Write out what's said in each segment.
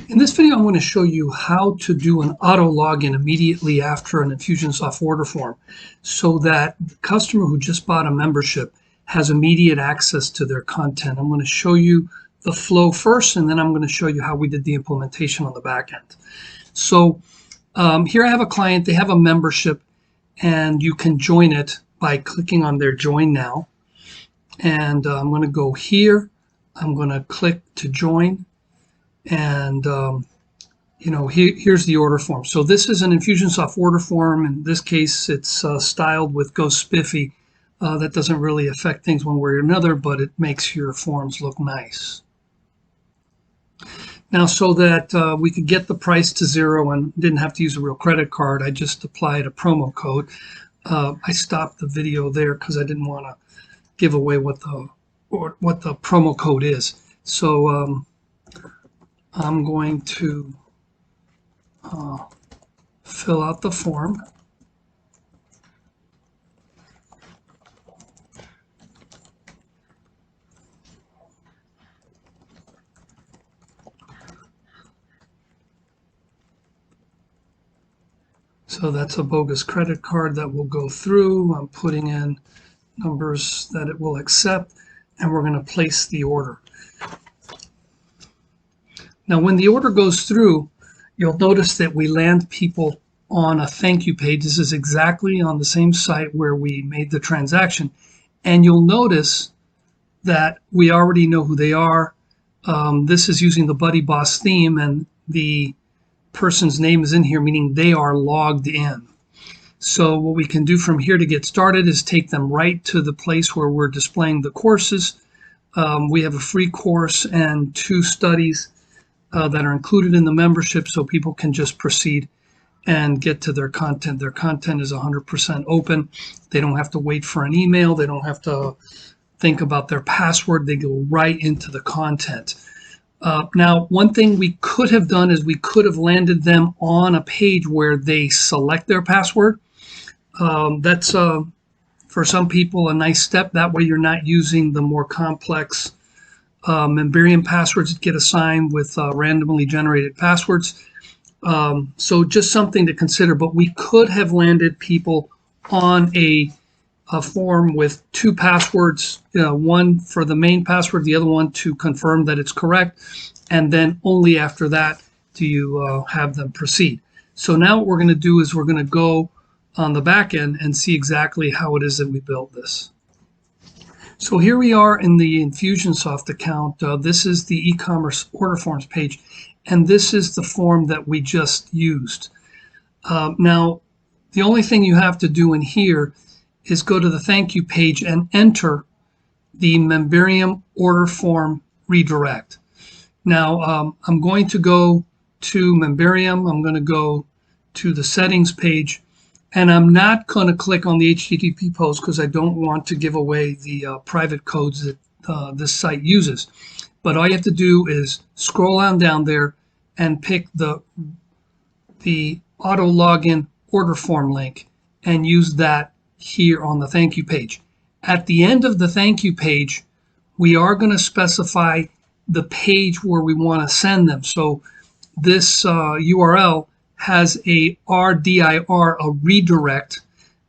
In this video, I'm going to show you how to do an auto login immediately after an Infusionsoft order form so that the customer who just bought a membership has immediate access to their content. I'm going to show you the flow first, and then I'm going to show you how we did the implementation on the back end. So here I have a client. They have a membership, and you can join it by clicking on their Join Now. And I'm going to go here. I'm going to click to join. And here's the order form. So this is an Infusionsoft order form. In this case, it's styled with Go Spiffy. That doesn't really affect things one way or another, but it makes your forms look nice. Now, so that we could get the price to zero and didn't have to use a real credit card, I just applied a promo code. I stopped the video there because I didn't want to give away what the promo code is. So I'm going to fill out the form. So that's a bogus credit card that will go through. I'm putting in numbers that it will accept, and we're going to place the order. Now, when the order goes through, you'll notice that we land people on a thank you page. This is exactly on the same site where we made the transaction. And you'll notice that we already know who they are. This is using the BuddyBoss theme, and the person's name is in here, meaning they are logged in. So what we can do from here to get started is take them right to the place where we're displaying the courses. We have a free course and 2 studies that are included in the membership, so people can just proceed and get to their content. Their content is 100% open. They don't have to wait for an email. They don't have to think about their password. They go right into the content. Now, one thing we could have done is we could have landed them on a page where they select their password. That's for some people a nice step. That way you're not using the more complex Memberium passwords that get assigned with randomly generated passwords. So just something to consider. But we could have landed people on a form with 2 passwords, one for the main password, the other one to confirm that it's correct, and then only after that do you have them proceed. So now what we're going to do is we're going to go on the back end and see exactly how it is that we built this. So here we are in the Infusionsoft account. This is the e-commerce order forms page, and this is the form that we just used. Now, the only thing you have to do in here is go to the thank you page and enter the Memberium order form redirect. Now, I'm going to go to Memberium. I'm going to go to the settings page, and I'm not going to click on the HTTP post because I don't want to give away the private codes that this site uses. But all you have to do is scroll on down there and pick the Autologin order form link and use that here on the thank you page. At the end of the thank you page, we are going to specify the page where we want to send them. So this URL has a RDIR, a redirect,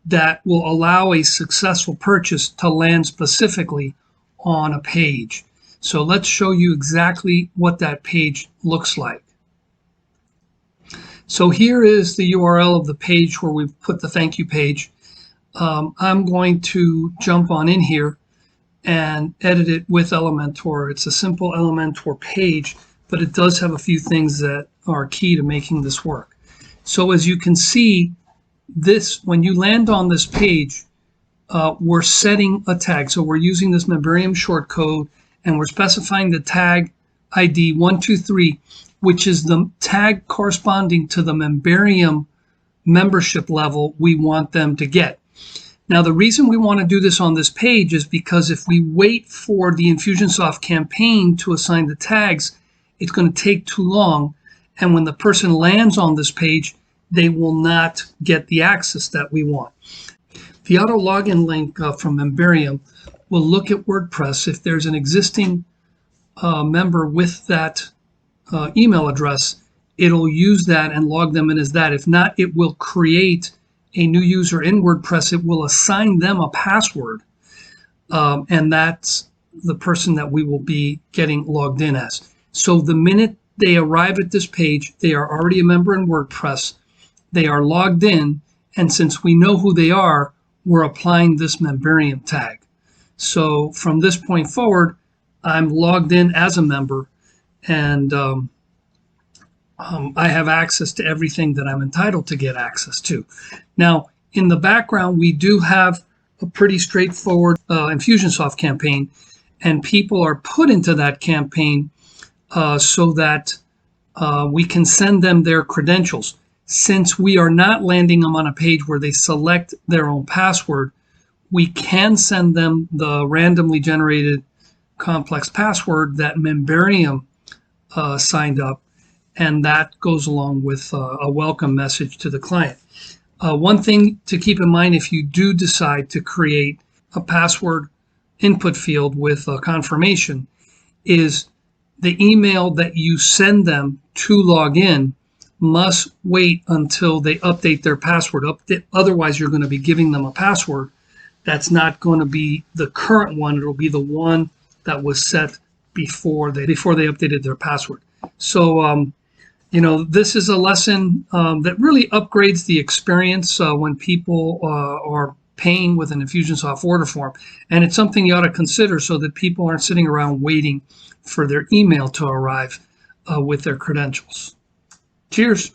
that will allow a successful purchase to land specifically on a page. So let's show you exactly what that page looks like. So here is the URL of the page where we've put the thank you page. I'm going to jump on in here and edit it with Elementor. It's a simple Elementor page, but it does have a few things that are key to making this work. So as you can see, this, when you land on this page, we're setting a tag. So we're using this Memberium shortcode, and we're specifying the tag ID 123, which is the tag corresponding to the Memberium membership level we want them to get. Now, the reason we want to do this on this page is because if we wait for the Infusionsoft campaign to assign the tags, it's going to take too long. And when the person lands on this page, they will not get the access that we want. The auto login link from Memberium will look at WordPress. If there's an existing member with that email address, it'll use that and log them in as that. If not, it will create a new user in WordPress. It will assign them a password, and that's the person that we will be getting logged in as. So the minute they arrive at this page, they are already a member in WordPress. They are logged in, and since we know who they are, we're applying this Memberium tag. So from this point forward, I'm logged in as a member, and I have access to everything that I'm entitled to get access to. Now, in the background, we do have a pretty straightforward Infusionsoft campaign, and people are put into that campaign so that we can send them their credentials. Since we are not landing them on a page where they select their own password, we can send them the randomly generated complex password that Memberium signed up, and that goes along with a welcome message to the client. One thing to keep in mind, if you do decide to create a password input field with a confirmation, is the email that you send them to log in must wait until they update their password. Otherwise, you're going to be giving them a password that's not going to be the current one. It'll be the one that was set before they updated their password. So, this is a lesson that really upgrades the experience when people are paying with an Infusionsoft order form. And it's something you ought to consider so that people aren't sitting around waiting for their email to arrive with their credentials. Cheers.